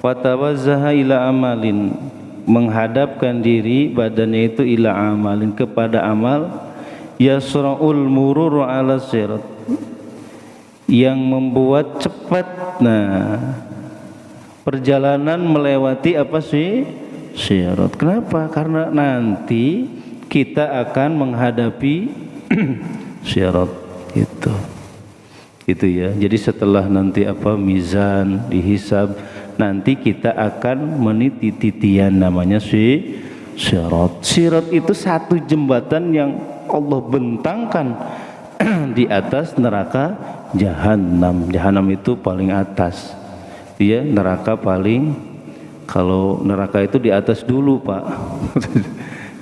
Fatawazzaha ila amalin, menghadapkan diri badannya itu ila amalin, kepada amal, yasra'ul murur ala sirat, yang membuat cepat perjalanan melewati apa sih? Sirat. Kenapa? Karena nanti kita akan menghadapi sirat itu ya. Jadi setelah nanti mizan dihisab, nanti kita akan meniti titian namanya sirat. Sirat itu satu jembatan yang Allah bentangkan di atas neraka jahanam. Jahanam itu paling atas, ya, neraka paling, kalau neraka itu di atas dulu Pak,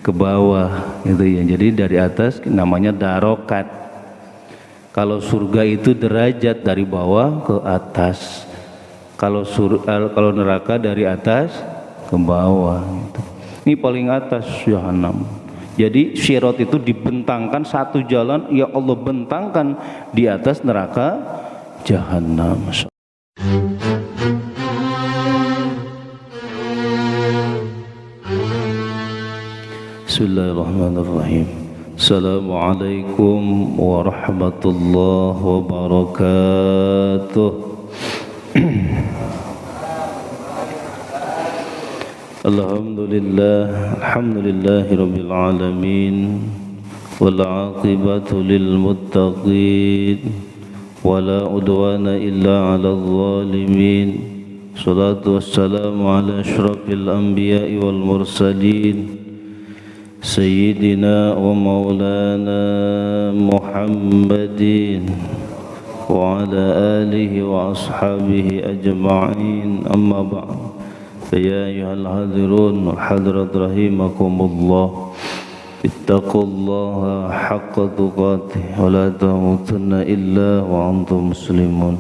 ke bawah gitu ya. Jadi dari atas namanya darokat. Kalau surga itu derajat dari bawah ke atas. Kalau neraka dari atas ke bawah gitu. Ini paling atas jahanam. Jadi sirat itu dibentangkan satu jalan, ya Allah bentangkan di atas neraka jahanam. Bismillahirrahmanirrahim. Assalamualaikum warahmatullahi wabarakatuh. Alhamdulillahi rabbil alamin, wal aqibatu lil muttaqin, wala udwana illa 'alal zalimin. Salatu wassalamu ala asyrafil anbiya'i wal mursalin, Sayyidina wa maulana Muhammadin wa ala alihi wa ashabihi ajma'in, amma ba'd. Ya ayyuhal hadirun hadrat rahimakumullah, ittaqullaha haqqa tuqatih wa la tamutunna illa wa antum muslimun.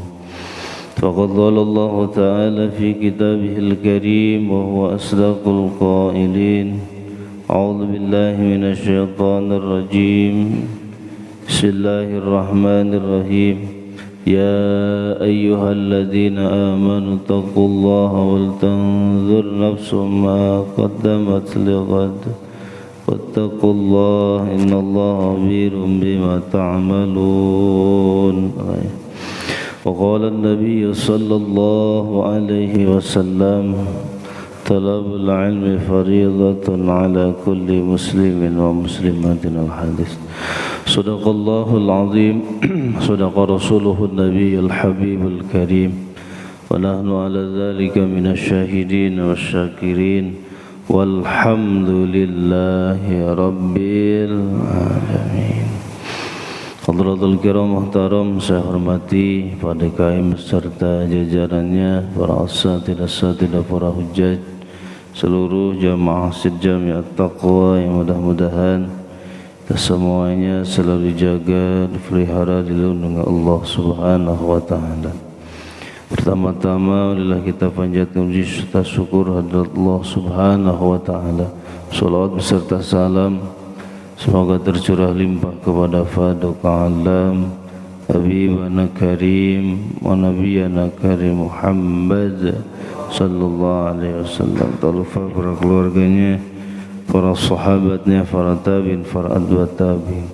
Faqad qala Allah ta'ala fi kitabihil karim wa huwa asdaqul qailin. A'udzu billahi minasy syaithanir rajim. Bismillahirrahmanirrahim. Ya ayyuhalladzina amanu taqullaha wal tanzur nafsum ma qaddamat lighad wattaqullaha innallaha khabirum bima ta'malun. Wa qala an-nabiy sallallahu alaihi wasallam, talabul ilmi fariidatun ala kulli muslimin wa muslimatin. Al-hadis. Sadaqallahul azim, sadaqa rasuluhun nabiyul habibul karim, wa nahnu ala dhalika minasy syahidin wasyakirin, walhamdulillahi rabbil alamin. Hadratul kiram muhtaram, saya hormati para DKM beserta jajarannya, para asatidah, para hujjaj, seluruh jamaah Masjid Jami'at Taqwa yang mudah-mudahan kita semuanya selalu dijaga, dipelihara, dilindungi Allah Subhanahu wa ta'ala. Pertama-tama marilah kita panjatkan puji serta syukur hadirat Allah Subhanahu wa ta'ala. Salawat beserta salam semoga tercurah limpah kepada Faduq Alam Habibana Karim wa Nabiyana Karim Muhammad sallallahu alaihi wasallam, talufa para keluarganya, para sahabatnya, para tabi'in, para atba' tabi'in.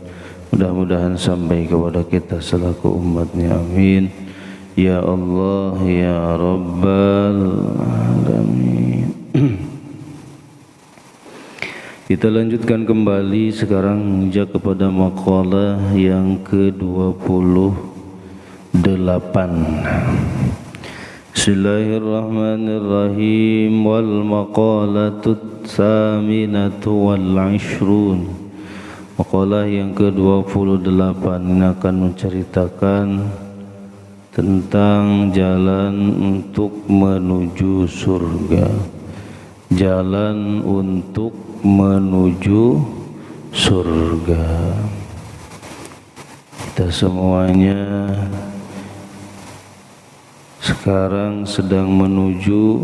Mudah-mudahan sampai kepada kita selaku umatnya, amin ya Allah ya Rabbal alamin. Kita lanjutkan kembali sekarang menginjak kepada maqalah yang ke-28. Bismillahirrahmanirrahim. Wal maqalatut tsaminatu wal 'ishrun. Maqalah yang ke-28 ini akan menceritakan tentang jalan untuk menuju surga. Jalan untuk menuju surga. Kita semuanya sekarang sedang menuju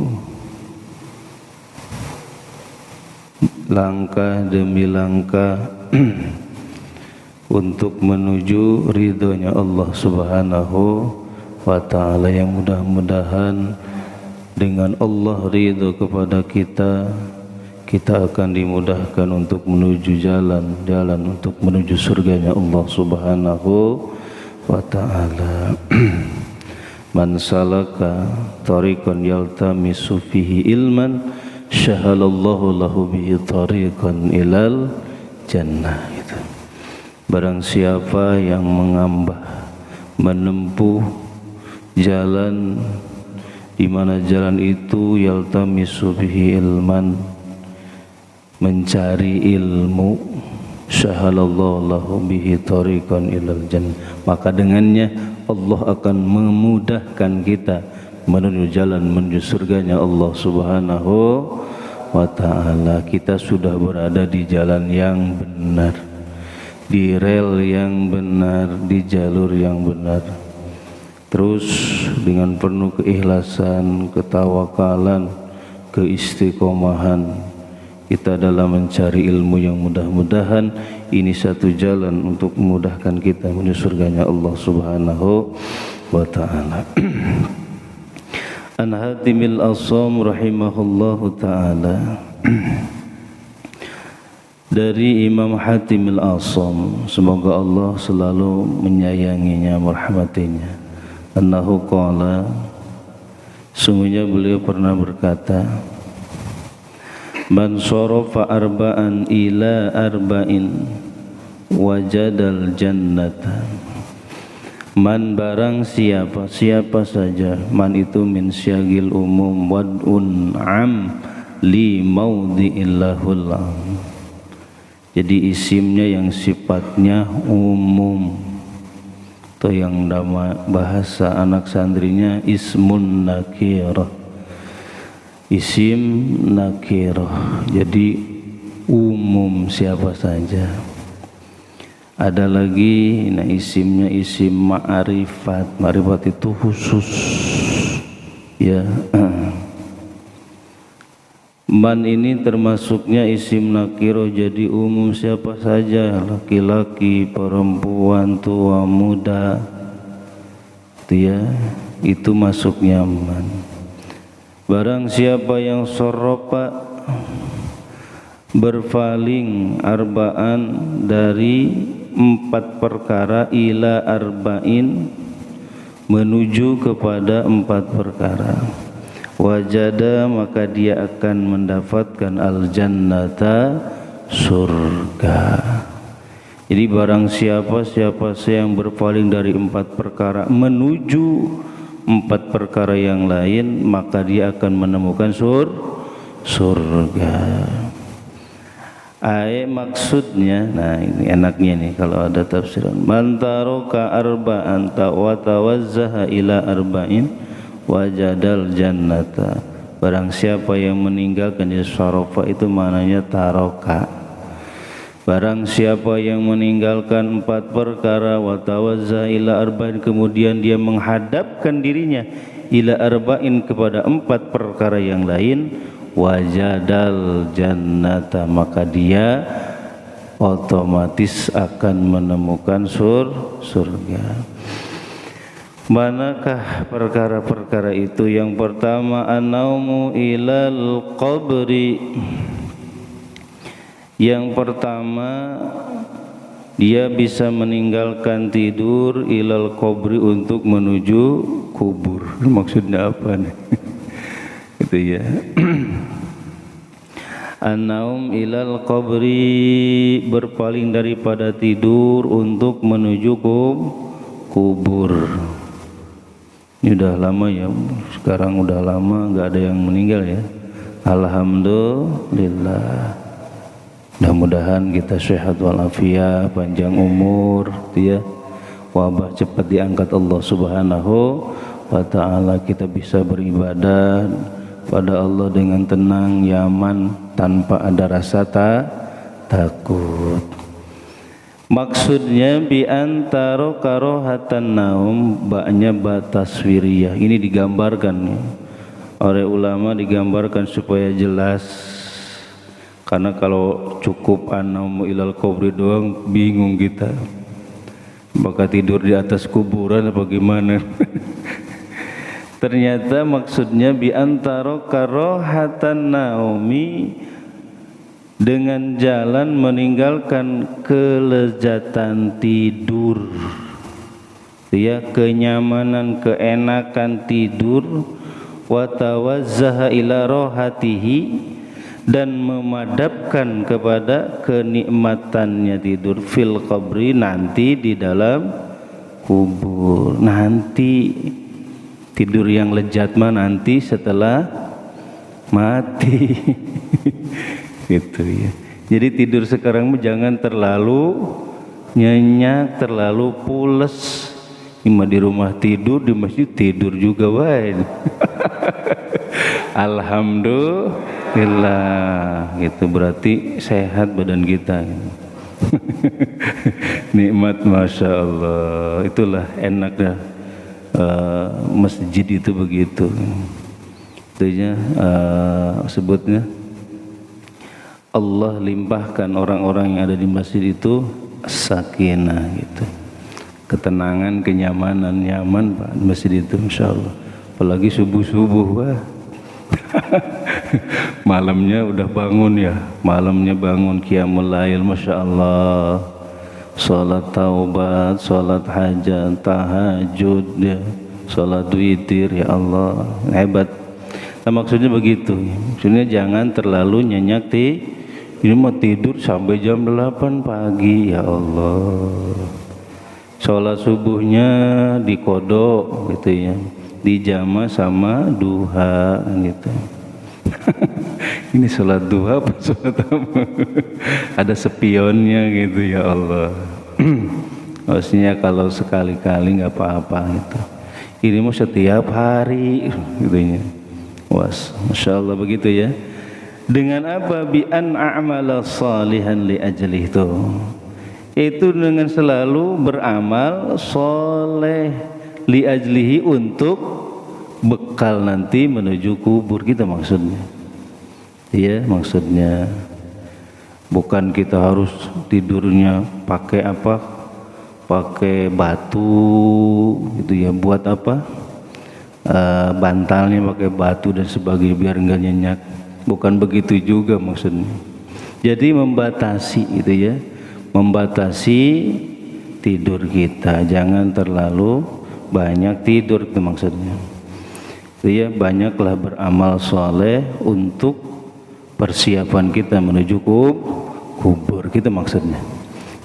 langkah demi langkah untuk menuju ridhonya Allah Subhanahu wa ta'ala, yang mudah-mudahan Dengan Allah ridho kepada kita, kita akan dimudahkan untuk menuju jalan untuk menuju surganya Allah Subhanahu wa ta'ala. Man salaka tariqan yaltamisu fihi ilman syahalallahu lahu bihi tariqan ilal jannah. Gitu. Barang siapa yang menempuh jalan di mana jalan itu yaltamisu bihi ilman, mencari ilmu, syahalallahu lahu bihi tariqan ilal jannah, maka dengannya Allah akan memudahkan kita menuju jalan menuju surganya Allah Subhanahu wa ta'ala. Kita sudah berada di jalan yang benar, di rel yang benar, di jalur yang benar. Terus dengan penuh keikhlasan, ketawakalan, keistiqomahan kita dalam mencari ilmu yang mudah-mudahan ini satu jalan untuk memudahkan kita menuju surganya Allah Subhanahu wa ta'ala. An Hatimil Asam rahimahullahu ta'ala, dari Imam Hatimil Asam, semoga Allah selalu menyayanginya, merahmatinya. Annahu qala, sungguhnya beliau pernah berkata, man sarafa arba'an ila arba'in wajadal jannata. Man barang siapa saja, man itu min syagil umum, wad'un am li maudhi'illahul am. Jadi isimnya yang sifatnya umum, atau yang nama bahasa anak santrinya ismun nakirah, isim nakirah, jadi umum siapa saja. Ada lagi isimnya isim ma'rifat, ma'rifat itu khusus ya. Man ini termasuknya isim nakirah, jadi umum siapa saja, laki-laki, perempuan, tua, muda, itu ya, itu masuknya man. Barang siapa yang soropa, berpaling arba'an dari 4 perkara, ila arba'in menuju kepada 4 perkara, wajada maka dia akan mendapatkan al-jannata, surga. Jadi barang siapa yang berpaling dari 4 perkara menuju 4 perkara yang lain, maka dia akan menemukan surga. Maksudnya, nah ini enaknya nih kalau ada tafsiran, man taraka arba'an wa tawazzaha ila arba'in wajadal jannata. Barang siapa yang meninggalkan sarafa, itu maknanya taroka. Barang siapa yang meninggalkan 4 perkara, wa tawazza ila arba'in, kemudian dia menghadapkan dirinya ila arba'in kepada 4 perkara yang lain, wajadal jannata, maka dia otomatis akan menemukan surga. Manakah perkara-perkara itu? Yang pertama, an-naumu ilal qabri. Yang pertama, dia bisa meninggalkan tidur ilal qabri, untuk menuju kubur. Maksudnya apa nih? Itu ya. An-naum ilal qabri, berpaling daripada tidur untuk menuju kubur. Ini udah lama ya, sekarang udah lama nggak ada yang meninggal ya. Alhamdulillah. Mudah-mudahan kita sehat walafiat, panjang umur, ya. Wabah cepat diangkat Allah Subhanahu wa ta'ala. Kita bisa beribadah pada Allah dengan tenang, nyaman, tanpa ada rasa takut. Maksudnya bi antara karohatan naum, baknya bataswiriyah. Ini digambarkan ya, oleh ulama, digambarkan supaya jelas. Karena kalau cukup an-naumu ilal qabri doang bingung kita. Maka tidur di atas kuburan apa gimana? Ternyata maksudnya bi antara karohatan naumi, dengan jalan meninggalkan kelezatan tidur, ya, kenyamanan, keenakan tidur, wa tawazzaha ila rohatihi, dan memadapkan kepada kenikmatannya tidur, fil qabri, nanti di dalam kubur. Nanti tidur yang lezat mah nanti setelah mati. Gitu ya. Jadi tidur sekarang jangan terlalu nyenyak, terlalu pules. Ima di rumah tidur, di masjid tidur juga wae. Alhamdulillah, gitu berarti sehat badan kita. Nikmat, masya Allah. Itulah enaknya masjid itu begitu. Itunya sebutnya Allah limpahkan orang-orang yang ada di masjid itu sakinah, gitu, ketenangan, kenyamanan, nyaman Pak, di masjid itu, insya Allah. Apalagi subuh-subuh, wah. Malamnya udah bangun ya, malamnya bangun qiyamul lail, masya Allah, sholat taubat, sholat hajat, tahajud, ya, sholat witir, ya Allah, hebat. Nah, maksudnya begitu, maksudnya jangan terlalu nyenyak ini mau tidur sampai jam 8 pagi, ya Allah. Sholat subuhnya dikodok, gitu ya, dijama sama duha, gitu. Ini sholat duha apa sholat apa? Ada spionnya, gitu, ya Allah. Maksudnya kalau sekali-kali nggak apa-apa, gitu. Ini mau setiap hari, gitunya. Was, masya Allah, begitu ya. Dengan apa? Bi an a'mala salihan li ajlih, itu dengan selalu beramal soleh li ajlihi, untuk bekal nanti menuju kubur kita, maksudnya. Iya, maksudnya bukan kita harus tidurnya pakai apa, pakai batu, gitu ya, buat apa, bantalnya pakai batu dan sebagainya biar enggak nyenyak. Bukan begitu juga maksudnya. Jadi membatasi, itu ya, membatasi tidur kita, jangan terlalu banyak tidur, itu maksudnya. Itu ya, banyaklah beramal soleh untuk persiapan kita menuju kubur, gitu maksudnya.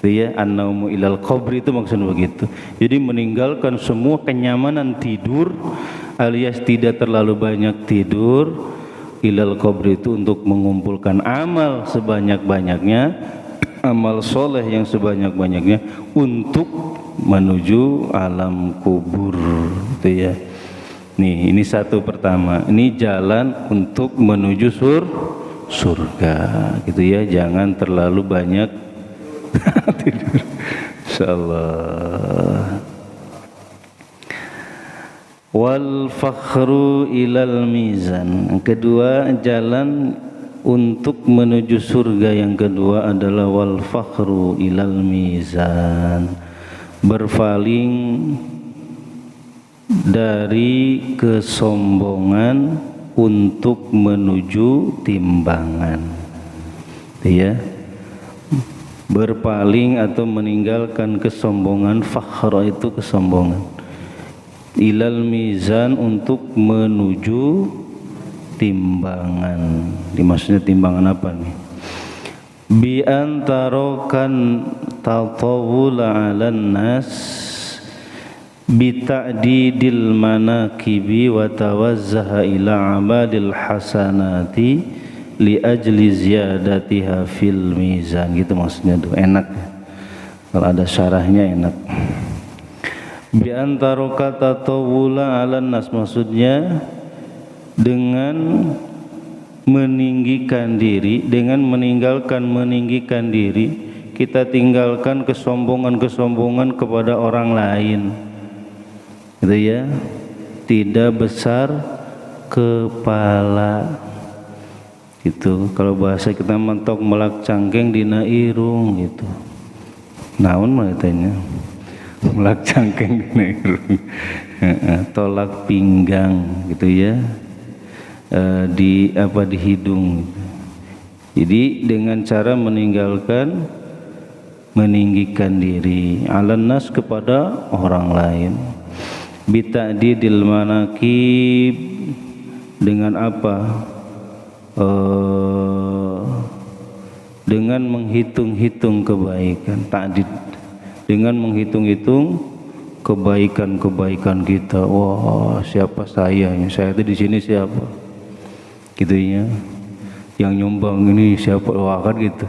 Itu ya, an-naumu ilal qabri, itu maksudnya begitu. Jadi meninggalkan semua kenyamanan tidur, alias tidak terlalu banyak tidur, ilal qabri, itu untuk mengumpulkan amal sebanyak-banyaknya, amal soleh yang sebanyak-banyaknya untuk menuju alam kubur, itu ya. Nih, ini satu pertama, ini jalan untuk menuju surga, gitu ya. Jangan terlalu banyak tidur, insyaallah. Wal fakhru ilal mizan. Yang kedua, jalan untuk menuju surga yang kedua adalah wal fakhru ilal mizan, berpaling dari kesombongan untuk menuju timbangan, ya. Berpaling atau meninggalkan kesombongan, fakhr itu kesombongan, ilal mizan, untuk menuju timbangan. Dimaksudnya timbangan apa nih? Bi antarokan tatawula 'alan nas bi ta'didil manakibi wa tawazzaha ila 'amalil hasanati li ajli ziyadatiha fil mizan, gitu maksudnya tuh. Enak kalau ada syarahnya, enak. Bi antara kata tawula 'alan nas, maksudnya dengan meninggikan diri, dengan meninggikan diri, kita tinggalkan kesombongan kepada orang lain, gitu ya. Tidak besar kepala, gitu. Kalau bahasa kita mentok melak cangkeng dina irung, gitu. Naon mah tanya melak cangkeng dina irung. tolak pinggang gitu ya, di hidung. Jadi dengan cara meninggikan diri alan nas kepada orang lain, bita'didil manakib, dengan apa? Dengan menghitung-hitung kebaikan, ta'did, dengan menghitung-hitung kebaikan-kebaikan kita. Wah, siapa saya itu di sini siapa? Gitu ya. Yang nyumbang ini siapa? Wah, kan gitu.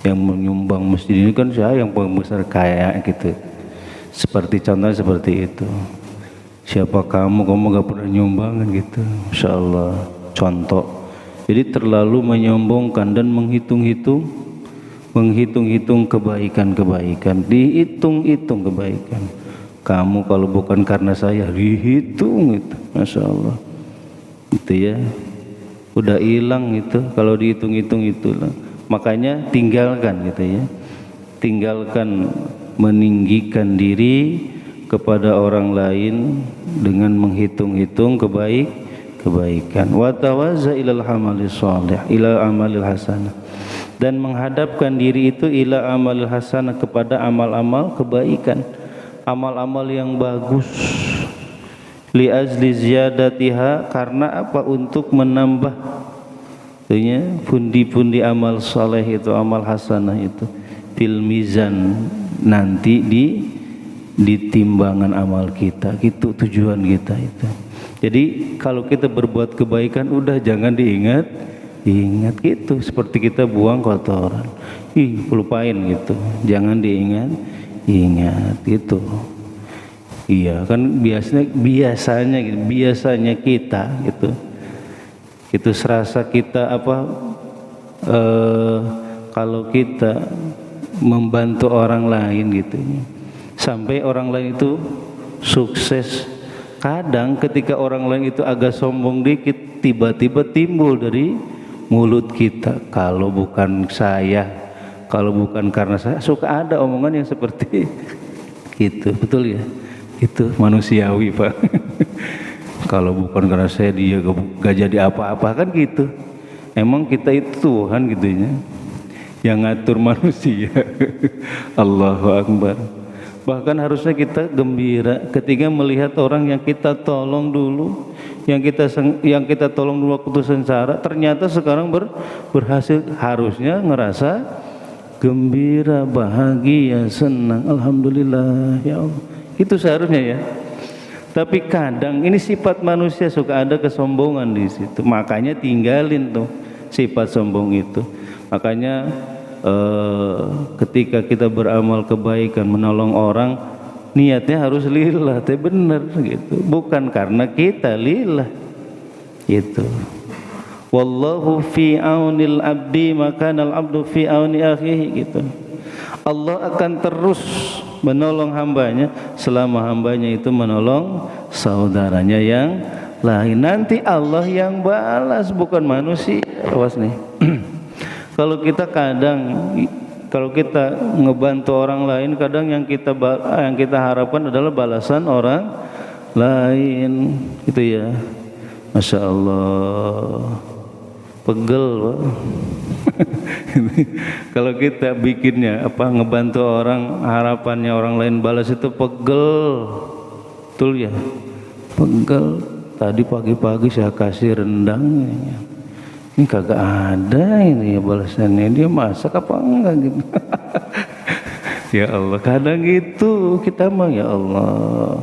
Yang menyumbang masjid ini kan saya yang paling besar kaya gitu. Seperti contohnya seperti itu. Siapa kamu gak pernah nyumbang kan gitu. Masya Allah, contoh. Jadi terlalu menyombongkan dan menghitung-hitung kebaikan-kebaikan, dihitung-hitung kebaikan. Kamu kalau bukan karena saya, dihitung itu, Masya Allah. Itu ya, udah hilang itu kalau dihitung-hitung itulah. Makanya tinggalkan gitu ya, tinggalkan meninggikan diri kepada orang lain dengan menghitung-hitung kebaikan. Wa tawazza ilal amali shalih, ila amalil hasanah, dan menghadapkan diri itu ila amalil hasanah, kepada amal-amal kebaikan, amal-amal yang bagus. Li azli ziyadatiha, karena apa? Untuk menambah pundi-pundi amal saleh itu, amal hasanah itu, fil mizan, nanti di timbangan amal kita. Itu tujuan kita itu. Jadi kalau kita berbuat kebaikan, udah jangan diingat gitu, seperti kita buang kotoran, lupain gitu, jangan diingat gitu. Iya kan, biasanya kita gitu, itu serasa kita kalau kita membantu orang lain gitu, sampai orang lain itu sukses. Kadang ketika orang lain itu agak sombong dikit, tiba-tiba timbul dari mulut kita, kalau bukan saya, kalau bukan karena saya, suka ada omongan yang seperti itu. Betul ya? Itu manusiawi, Pak. Kalau bukan karena saya, dia gak jadi apa-apa, kan gitu. Emang kita itu Tuhan gitu ya, yang ngatur manusia. Allahu Akbar. Bahkan harusnya kita gembira ketika melihat orang yang kita tolong dulu, yang kita tolong dulu waktu sengsara, ternyata sekarang berhasil. Harusnya ngerasa gembira, bahagia, senang, alhamdulillah ya Allah. Itu seharusnya ya. Tapi kadang ini sifat manusia, suka ada kesombongan di situ. Makanya tinggalin tuh sifat sombong itu. Makanya ketika kita beramal kebaikan, menolong orang, niatnya harus lillah, teh bener gitu, bukan karena kita, lillah gitu. Wallahu fi aunil abdi makanal abdu fi auni akhihi gitu. Allah akan terus menolong hambanya selama hambanya itu menolong saudaranya yang lain. Nanti Allah yang balas, bukan manusia. Awas nih. Kalau kita ngebantu orang lain, kadang yang kita harapkan adalah balasan orang lain, gitu ya. Masya Allah, pegel, Pak. Kalau kita bikinnya ngebantu orang, harapannya orang lain balas, itu pegel, betul ya, pegel. Tadi pagi-pagi saya kasih rendang, ini kagak ada ini ya balasannya, dia masak apa enggak gitu. Ya Allah, kadang gitu kita mah, ya Allah,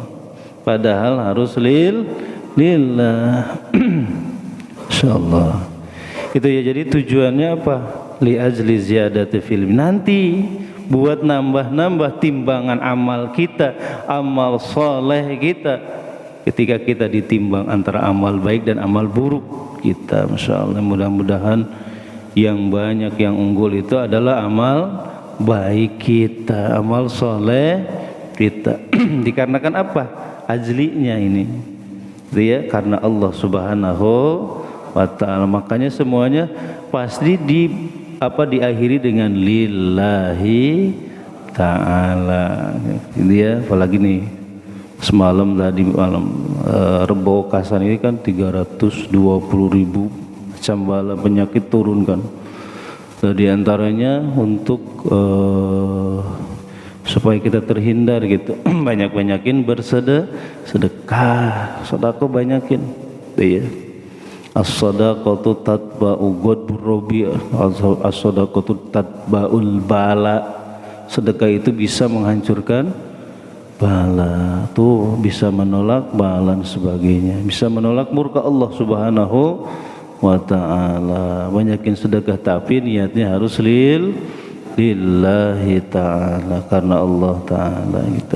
padahal harus lillah. Insyaallah itu ya. Jadi tujuannya apa? Li ajli ziyadati fil, nanti buat nambah-nambah timbangan amal kita, amal soleh kita, ketika kita ditimbang antara amal baik dan amal buruk kita. Masya Allah, mudah-mudahan yang banyak yang unggul itu adalah amal baik kita, amal soleh kita. Dikarenakan apa? Ajlinya ini dia karena Allah Subhanahu wa ta'ala. Makanya semuanya pasti diakhiri dengan lillahi ta'ala. Dia apalagi nih, Semalam tadi malam Rebo Kasan ini kan 320.000 macam bala penyakit turun kan. Di antaranya untuk supaya kita terhindar gitu banyak-banyakin bersedekah, sedekah banyakin ya. As-sadaqatu tatba'u ghadbur rabi', as-sadaqatu tatba'ul bala. Sedekah itu bisa menghancurkan bala, tuh bisa menolak bala dan sebagainya, bisa menolak murka Allah Subhanahu wa ta'ala. Banyakin sedekah tapi niatnya harus lillahi ta'ala, karena Allah ta'ala gitu.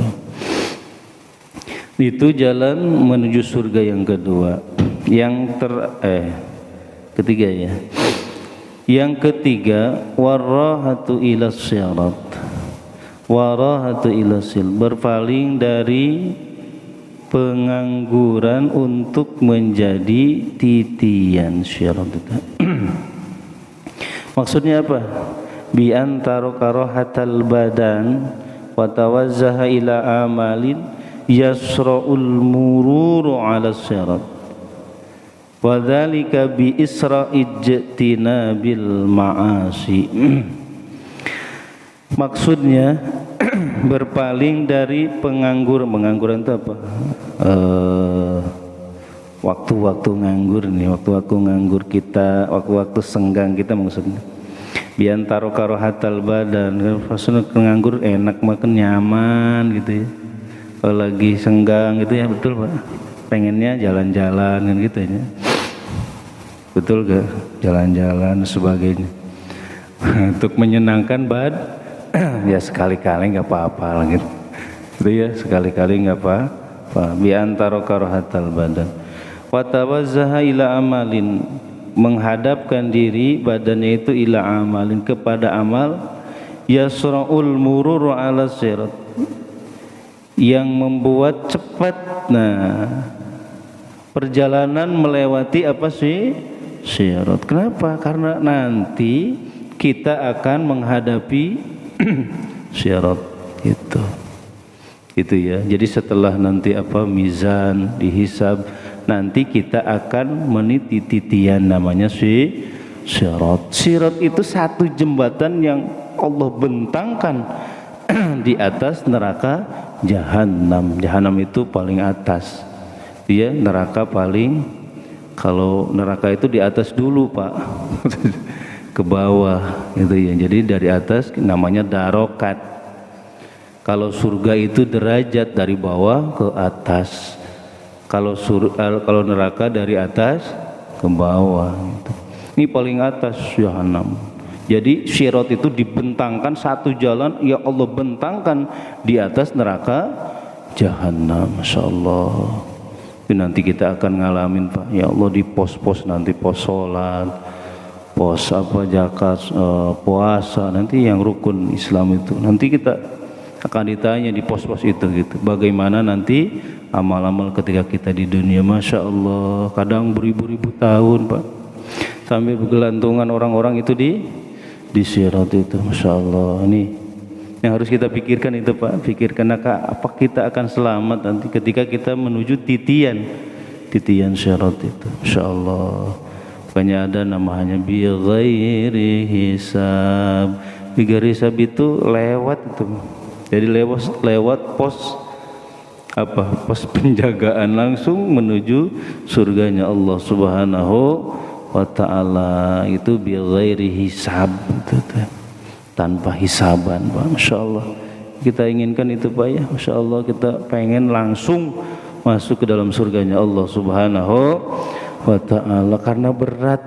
Itu jalan menuju surga yang kedua. Yang ketiga ya. Yang ketiga warahatu ila syirat. Warahatu ila sil, berpaling dari pengangguran untuk menjadi titian syirat itu. Maksudnya apa? Bi antara karahatal badan wa tawazzaha ila amalin yasra'ul mururu ala syirat. Wa dzalika bi isra'ijtinabil ma'asi. Maksudnya berpaling dari pengangguran itu apa? Waktu-waktu nganggur nih, waktu-waktu nganggur kita, waktu-waktu senggang kita maksudnya. Biantaro karohatal badan, maksudnya nganggur enak makan nyaman gitu ya. Kalau lagi senggang gitu ya, betul Pak. Pengennya jalan-jalan kan gitu ya. Betul gak? Jalan-jalan sebagainya. Untuk menyenangkan ya sekali-kali nggak apa-apa gitu. Itu ya sekali-kali nggak apa-apa. Bi antara karahatal badan. Wa tawazzaha ila amalin, menghadapkan diri badannya itu ila amalin, kepada amal yasra'ul mururu ala sirat, yang membuat cepat perjalanan melewati apa sih? Syirat. Kenapa? Karena nanti kita akan menghadapi syirat itu ya. Jadi setelah nanti mizan dihisab, nanti kita akan meniti titian namanya syirat. Syirat itu satu jembatan yang Allah bentangkan di atas neraka jahanam. Jahanam itu paling atas. Dia neraka paling, kalau neraka itu di atas dulu Pak, ke bawah gitu ya. Jadi dari atas namanya darokat. Kalau surga itu derajat dari bawah ke atas. Kalau neraka dari atas ke bawah gitu. Ini paling atas jahanam. Jadi syirat itu dibentangkan satu jalan, ya Allah bentangkan di atas neraka jahanam. Masya Allah. Itu nanti kita akan ngalamin Pak, ya Allah, di pos-pos nanti, pos sholat, pos zakat, puasa, nanti yang rukun Islam itu nanti kita akan ditanya di pos-pos itu gitu. Bagaimana nanti amal-amal ketika kita di dunia. Masya Allah, kadang beribu-ribu tahun Pak, sampai bergelantungan orang-orang itu di syirat itu. Masya Allah, ini yang harus kita pikirkan itu Pak. Pikirkan apa kita akan selamat nanti ketika kita menuju titian syirat itu. Masya Allah. Bukannya ada namanya bi ghairi hisab. Bi ghairi hisab itu lewat itu. Jadi lewat pos penjagaan langsung menuju surganya Allah Subhanahu wa ta'ala. Itu bi ghairi hisab itu. Tanpa hisaban Pak. Masya Allah, kita inginkan itu Pak ya. Masya Allah, kita pengen langsung masuk ke dalam surganya Allah Subhanahu wa ta'ala. Karena berat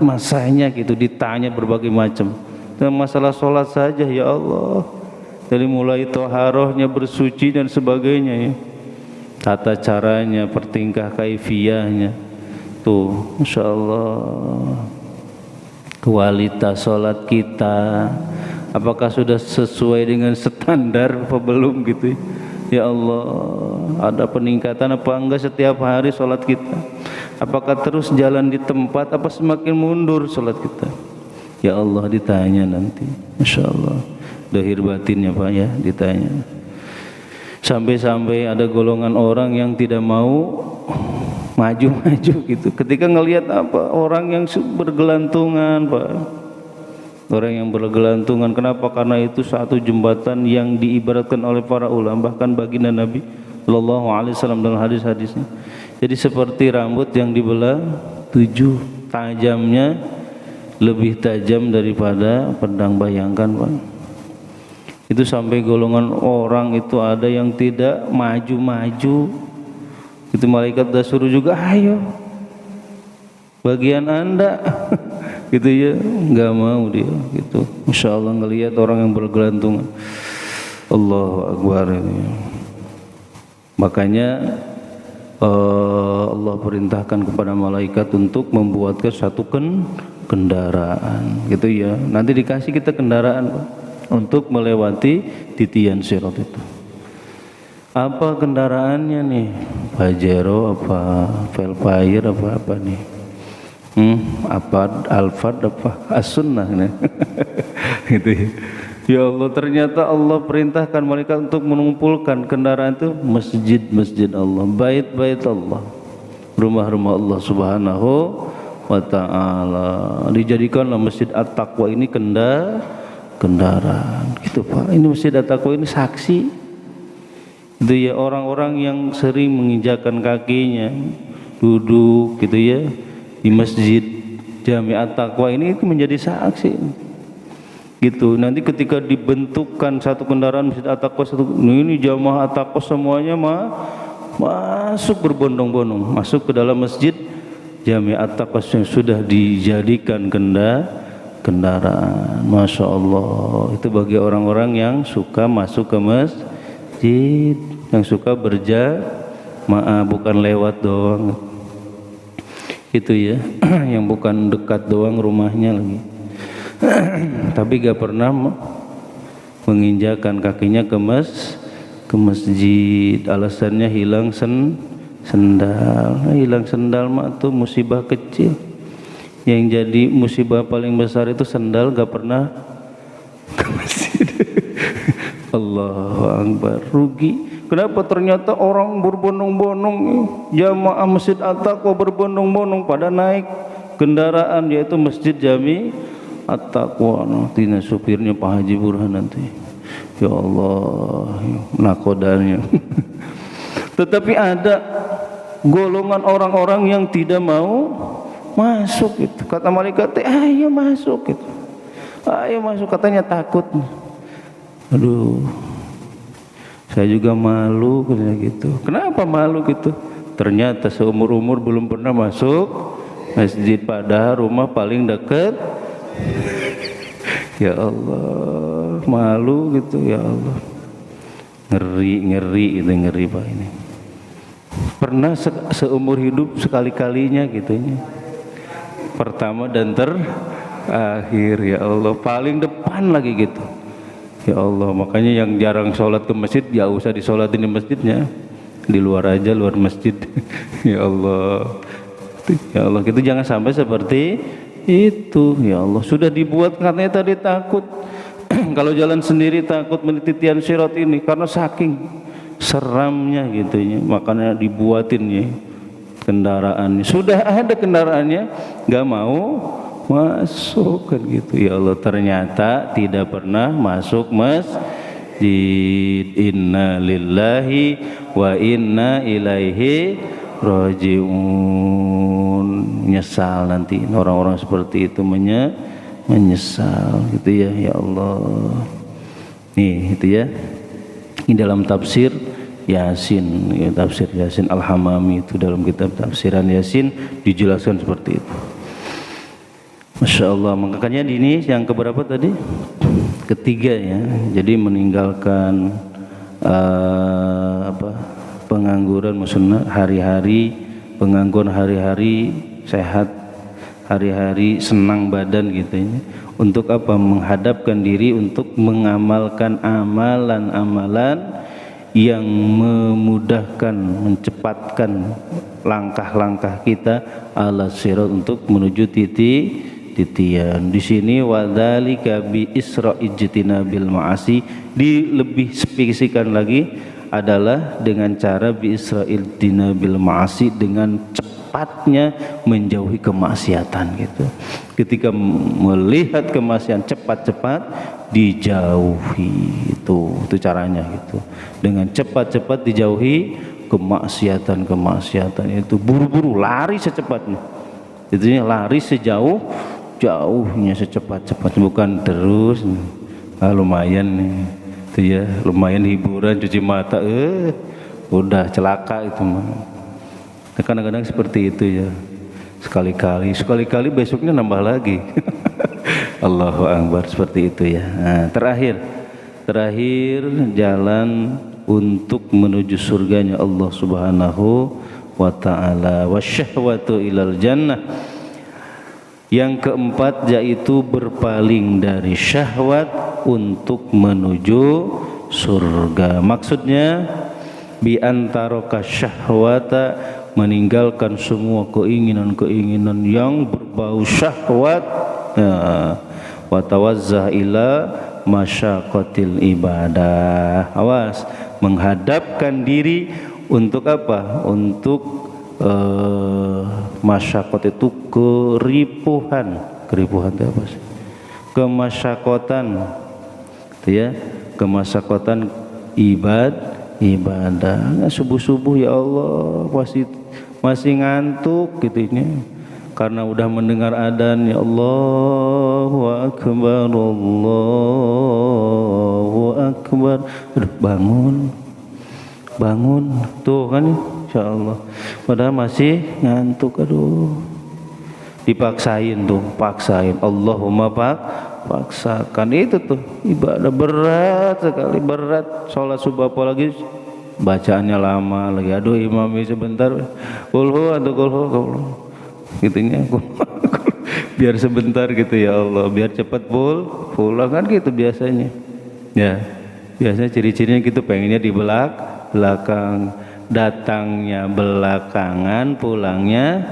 masanya gitu, ditanya berbagai macam. Dan masalah sholat saja ya Allah, dari mulai toharohnya, bersuci dan sebagainya ya, tata caranya, pertingkah kaifiyahnya tuh. Masya Allah, kualitas sholat kita apakah sudah sesuai dengan standar apa belum gitu ya Allah. Ada peningkatan apa enggak setiap hari sholat kita? Apakah terus jalan di tempat apa semakin mundur sholat kita? Ya Allah, ditanya nanti. Masya Allah, dohir batinnya Pak ya ditanya. Sampai-sampai ada golongan orang yang tidak mau maju-maju gitu. Ketika ngelihat apa orang yang bergelantungan, Pak. Orang yang bergelantungan, kenapa? Karena itu satu jembatan yang diibaratkan oleh para ulama, bahkan baginda Nabi Sallallahu Alaihi Wasallam dalam hadis-hadisnya. Jadi seperti rambut yang dibelah 7, tajamnya lebih tajam daripada pedang. Bayangkan, Pak. Itu sampai golongan orang itu ada yang tidak maju-maju. Itu malaikat dah suruh juga, ayo bagian Anda. Gitu ya, nggak mau dia gitu. Masya Allah ngelihat orang yang bergelantungan. Allahu Akbar ini. Makanya Allah perintahkan kepada malaikat untuk membuatkan satu kendaraan gitu ya. Nanti dikasih kita kendaraan, Pak, untuk melewati titian sirat itu. Apa kendaraannya nih? Pajero apa Velfire apa nih? Apa Alphard apa As-Sunnah nih? Gitu ya. Ya Allah, ternyata Allah perintahkan malaikat untuk mengumpulkan kendaraan itu masjid-masjid Allah, bait-bait Allah, rumah-rumah Allah Subhanahu wa ta'ala. Dijadikanlah Masjid At-Taqwa ini kendaraan gitu, Pak. Ini Masjid At-Taqwa ini saksi itu ya, orang-orang yang sering menginjakan kakinya duduk gitu ya di Masjid Jami At-Taqwa ini menjadi saksi gitu. Nanti ketika dibentukkan satu kendaraan Masjid At-Taqwa, ini jamaah At-Taqwa semuanya masuk berbondong-bondong masuk ke dalam Masjid Jami At-Taqwa yang sudah dijadikan kendaraan. Masya Allah, itu bagi orang-orang yang suka masuk ke masjid, yang suka berjamaah, bukan lewat doang itu ya. Yang bukan dekat doang rumahnya lagi tapi gak pernah menginjakan kakinya ke masjid. Alasannya hilang sendal. Hilang sendal mah tuh musibah kecil. Yang jadi musibah paling besar itu sendal gak pernah ke masjid. Allahu Akbar, rugi. Kenapa? Ternyata orang berbondong-bondong jamaah Masjid At-Taqwa berbondong-bondong pada naik kendaraan, yaitu Masjid Jami At-Taqwa. Nanti supirnya Pak Haji Burhan nanti. Ya Allah, nakodanya. Tetapi ada golongan orang-orang yang tidak mau masuk itu. Kata malaikat, ayo masuk gitu. Ayo masuk, katanya takut. Aduh, saya juga malu katanya gitu. Kenapa malu gitu? Ternyata seumur-umur belum pernah masuk masjid, padahal rumah paling dekat. Ya Allah, malu gitu. Ya Allah, ngeri itu, ngeri Pak ini. Pernah seumur hidup sekali-kalinya gitu ya. Pertama dan terakhir. Ya Allah, paling depan lagi gitu. Ya Allah, makanya yang jarang sholat ke masjid ya usah disolatin di masjidnya, di luar aja, luar masjid. Ya Allah, ya Allah, itu jangan sampai seperti itu. Ya Allah, sudah dibuat katanya tadi takut. Kalau jalan sendiri takut menitian sirat ini karena saking seramnya gitu ya, makanya dibuatin ya kendaraannya. Sudah ada kendaraannya, nggak mau masuk kan gitu. Ya Allah, ternyata tidak pernah masuk masjid. Inna lillahi wa inna ilaihi rajiun. Menyesal nanti orang-orang seperti itu, menyesal gitu ya. Ya Allah, nih itu ya, ini dalam tafsir Yasin ya, tafsir Yasin Al-Hamami itu dalam kitab tafsiran Yasin dijelaskan seperti itu. Masya Allah. Makanya ini yang keberapa tadi? Ketiga ya. Jadi meninggalkan pengangguran, maksudnya hari-hari pengangguran, hari-hari sehat, hari-hari senang badan gitu ya. Untuk apa? Menghadapkan diri untuk mengamalkan amalan-amalan yang memudahkan, mencepatkan langkah-langkah kita ala sirat untuk menuju titian. Di sini wadzalika bi isra'ijtinabil ma'asi, lebih spesifikan lagi adalah dengan cara bi Israil dina bil ma'asi, dengan cepatnya menjauhi kemaksiatan gitu. Ketika melihat kemaksiatan cepat-cepat dijauhi, itu caranya gitu. Dengan cepat-cepat dijauhi kemaksiatan itu, buru-buru lari secepatnya. Itu lari sejauh-jauhnya, secepat-cepatnya, bukan terus lumayan nih. Itu ya, lumayan hiburan cuci mata, udah celaka itu mah. Kadang-kadang seperti itu ya. Sekali-kali besoknya nambah lagi. Allahu Akbar, seperti itu ya. Nah, terakhir jalan untuk menuju surganya Allah Subhanahu wa ta'ala, wasyahwatu ilal jannah. Yang keempat yaitu berpaling dari syahwat untuk menuju surga. Maksudnya bi antaraka syahwata, meninggalkan semua keinginan-keinginan yang berbau syahwat, wa tawazzah ila masyaqatil ibadah. Awas, menghadapkan diri untuk apa? Untuk masyaqat itu keripuhan itu apa sih? Kemasyakotan itu ya, kemasyakotan ibadah. Nah, subuh-subuh ya Allah masih ngantuk gitu ini, karena udah mendengar adzan, ya Allahu Akbar, Allahu Akbar. Aduh, bangun tuh kan, insyaallah padahal masih ngantuk. Aduh, paksain Allahumma paksakan. Itu tuh ibadah berat sekali, berat. Sholat subuh apalagi bacaannya lama lagi. Aduh, imami sebentar, kulhu gitunya, biar sebentar gitu ya Allah, biar cepat pulang kan gitu biasanya ya. Biasanya ciri-cirinya gitu, pengennya di belakang, datangnya belakangan, pulangnya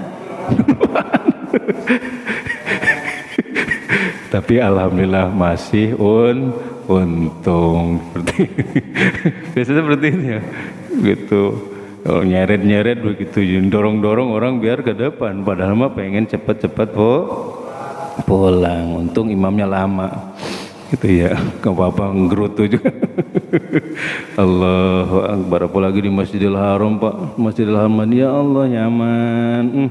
tapi alhamdulillah masih untung. Biasanya seperti ini ya gitu. Kalau nyeret begitu, dorong orang biar ke depan, padahal mah pengen cepat pulang. Untung imamnya lama gitu ya, gak apa-apa nggerutu juga. Allahu Akbar. Apalagi di Masjidil Haram, Pak, Masjidil Haram, ya Allah nyaman,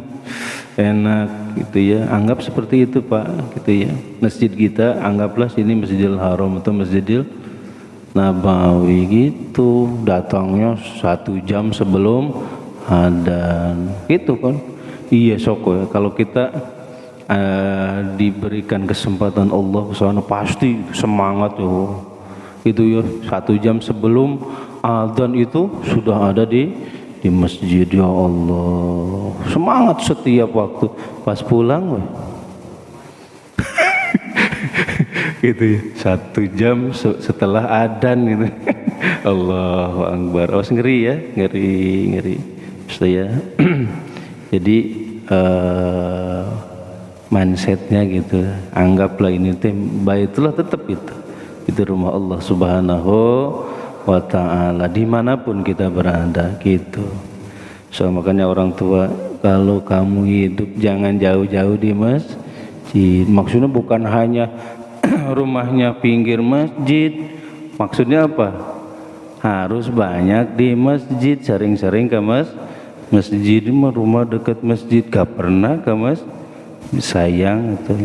enak gitu ya. Anggap seperti itu, Pak, gitu ya. Masjid kita anggaplah sini Masjidil Haram atau Masjidil Nabawi gitu. Datangnya 1 jam sebelum adzan gitu kan. Iya soko ya, kalau kita diberikan kesempatan Allah kesana pasti semangat yo. Itu ya, 1 jam sebelum adzan itu sudah ada di masjid, ya Allah. Semangat setiap waktu. Pas pulang weh. Gitu ya, 1 jam setelah adzan gitu. Allahu Akbar. Awas, ngeri ya, ngeri. Ya. Jadi mindsetnya gitu. Anggaplah ini baitullah, tetap itu rumah Allah Subhanahu wa ta'ala, dimanapun kita berada gitu. So makanya orang tua, kalau kamu hidup jangan jauh-jauh di masjid. Maksudnya bukan hanya rumahnya pinggir masjid, maksudnya apa? Harus banyak di masjid, sering-sering ke masjid. Rumah dekat masjid, gak pernah ke masjid. Sayang itu,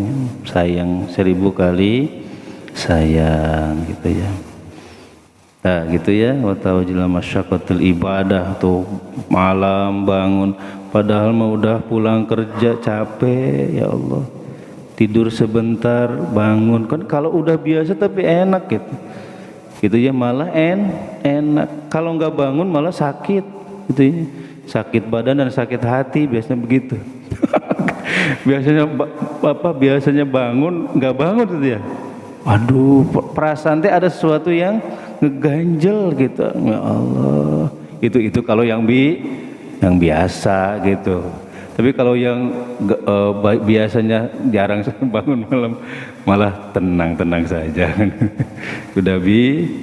sayang 1000 kali sayang gitu ya. Nah gitu ya, wa tawajjala masyaqatul ibadah tuh, malam bangun padahal mau udah pulang kerja capek, ya Allah, tidur sebentar bangun kan. Kalau udah biasa tapi enak gitu ya, malah enak. Kalau nggak bangun malah sakit gitu ya, sakit badan dan sakit hati biasanya begitu. biasanya bangun nggak bangun gitu ya, waduh, perasaan teh ada sesuatu yang ngeganjel gitu, ya Allah. Itu kalau yang biasa gitu. Tapi kalau yang biasanya jarang bangun malam, malah tenang saja. Udah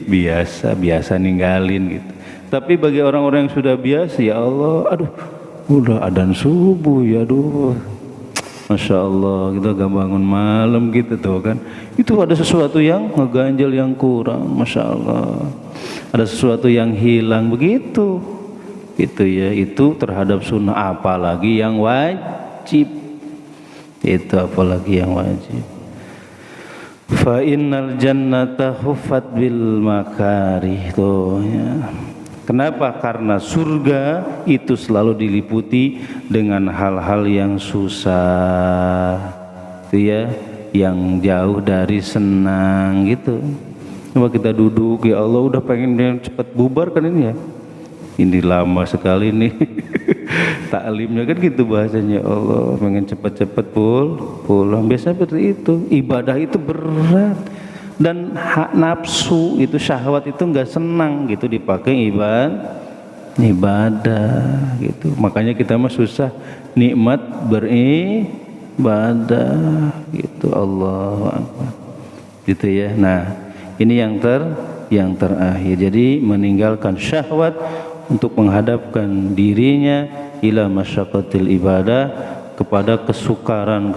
biasa ninggalin gitu. Tapi bagi orang-orang yang sudah biasa, ya Allah, aduh, udah adzan subuh ya, aduh, Masya Allah, kita gak bangun malam gitu tuh kan. Itu ada sesuatu yang ngeganjel, yang kurang, Masya Allah. Ada sesuatu yang hilang begitu. Itu ya, itu terhadap sunnah, apalagi yang wajib. Itu apalagi yang wajib. Fa innal jannata huffat bil makarih tuh ya. Kenapa? Karena surga itu selalu diliputi dengan hal-hal yang susah, itu ya, yang jauh dari senang gitu. Coba kita duduk, ya Allah, udah pengen yang cepat bubar kan ini ya. Ini lama sekali nih. Taklimnya kan gitu bahasanya, Allah pengen cepat-cepat pulang. Biasa seperti itu. Ibadah itu berat. Dan hak nafsu itu, syahwat itu nggak senang gitu dipakai ibadah gitu. Makanya kita mah susah nikmat beribadah gitu. Allahu Akbar gitu ya. Nah ini yang terakhir. Jadi meninggalkan syahwat untuk menghadapkan dirinya ila masyaqqatil ibadah, kepada kesukaran,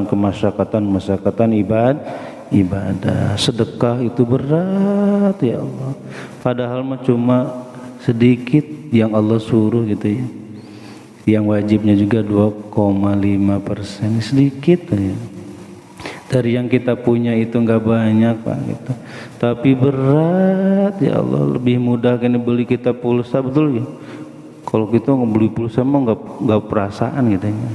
kemasyakatan ibadah. Sedekah itu berat ya Allah, padahal mah cuma sedikit yang Allah suruh gitu ya. Yang wajibnya juga 2,5%, sedikit ya. Dari yang kita punya itu enggak banyak Pak gitu. Tapi berat ya Allah, lebih mudah kan beli kita pulsa, betul ya. Kalau kita beli pulsa mah enggak perasaan gitu ya.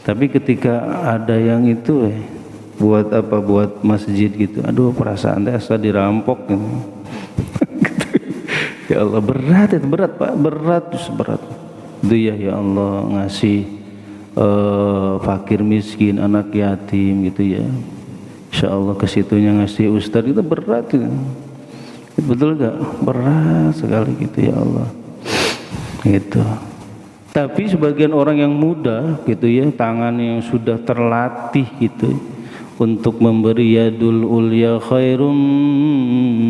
Tapi ketika ada yang itu buat apa, buat masjid gitu, aduh perasaan teh asa dirampok gitu. Ya Allah, berat itu, berat Pak, berat itu ya. Ya Allah, ngasih fakir miskin, anak yatim gitu ya, insya Allah ke situnya ngasih ustaz itu berat gitu. Betul gak? Berat sekali gitu ya Allah gitu. Tapi sebagian orang yang muda gitu ya, tangan yang sudah terlatih gitu untuk memberi yadul ulya khairum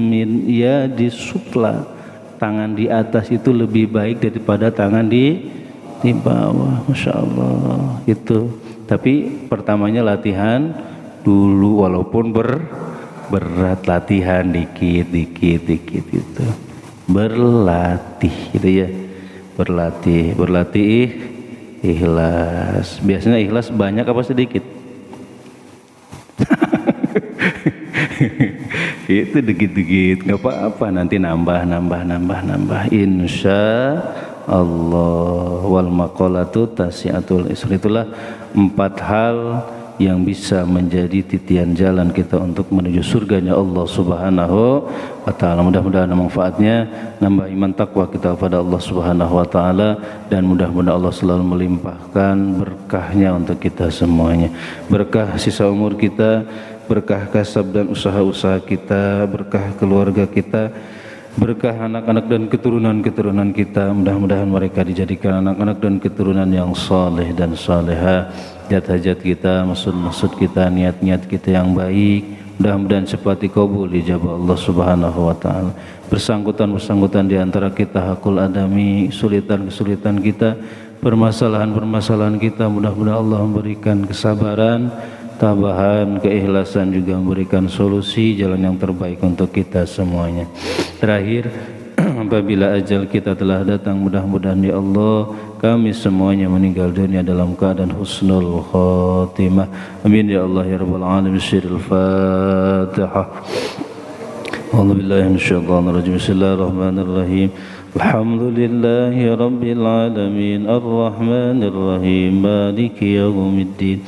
min yadis sufla, tangan di atas itu lebih baik daripada tangan di bawah. Masya Allah itu. Tapi pertamanya latihan dulu, walaupun berat, latihan dikit itu, berlatih gitu ya, berlatih ikhlas. Biasanya ikhlas banyak apa sedikit? Itu dikit-dikit nggak apa-apa, nanti nambah insya Allah. Wal maqalatu tasiatul isri, itulah 4 hal yang bisa menjadi titian jalan kita untuk menuju surganya Allah Subhanahu wa ta'ala. Mudah-mudahan manfaatnya nambah iman takwa kita kepada Allah Subhanahu wa ta'ala, dan mudah-mudahan Allah selalu melimpahkan berkahnya untuk kita semuanya. Berkah sisa umur kita, berkah kasab dan usaha-usaha kita, berkah keluarga kita, berkah anak-anak dan keturunan-keturunan kita. Mudah-mudahan mereka dijadikan anak-anak dan keturunan yang saleh dan saleha. Hajat-hajat kita, maksud-maksud kita, niat-niat kita yang baik, mudah-mudahan cepat dikabul ijabah Allah Subhanahu wa ta'ala. Bersangkutan di antara kita hakul adami, kesulitan kita, permasalahan kita, mudah-mudahan Allah memberikan kesabaran, tabahan, keikhlasan, juga memberikan solusi jalan yang terbaik untuk kita semuanya. Terakhir, apabila ajal kita telah datang, mudah-mudahan ya Allah kami semuanya meninggal dunia dalam keadaan husnul khatimah. Amin ya Allah ya rabbal alamin. Syirul Fatihah. A'udzu billahi minasyaitonir rajim. Bismillahirrahmanirrahim. Alhamdulillahi rabbil alamin, arrahmanir rahim, maliki yaumiddin.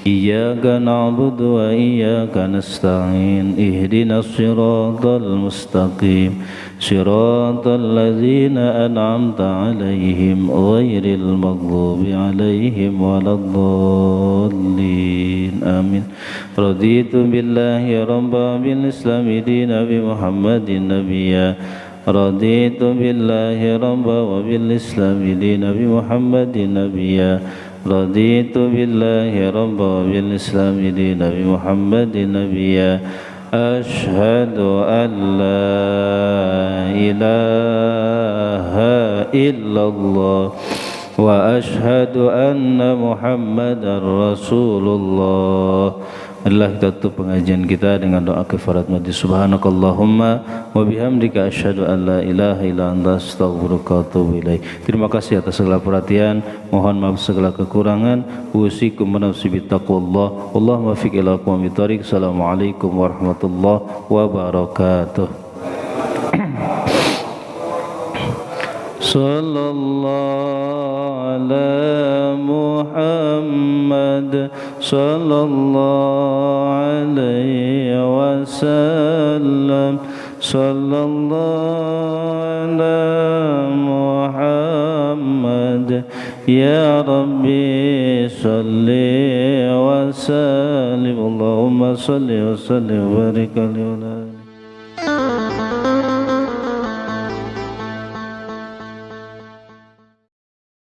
Iyyaka na'budu wa iyyaka nasta'in. Ihdinas siratal mustaqim. Siratal ladzina an'amta 'alaihim ghairil maghdubi 'alaihim waladdallin. Amin. Raditu billahi rabban, bil islami dinan, bi Muhammadin nabiyya. Raditu billahi rabban wa bil islami dinan, bi Muhammadin nabiyya. Raditu billahi rabban wa bil islami dinan, bi Muhammadin nabiyya. أشهد أن لا إله إلا الله وأشهد أن محمدا رسول الله. Marilah kita tutup pengajian kita dengan doa kafarat majlis. Subhanakallahumma wa bihamdika asyhadu an la ilaha illa anta astaghfiruka wa atubu ilaik. Terima kasih atas segala perhatian. Mohon maaf segala kekurangan. Usikum wa nafsi bittaqwallah. Allahumma fiq ila aqwamit thariq. Assalamualaikum warahmatullahi wabarakatuh. Sallallahu ala Muhammad sallallahu alaihi wasallam. Sallallahu ala Muhammad ya Rabbi salli wa sallim. Allahumma salli wa sallim wa barik alaihi.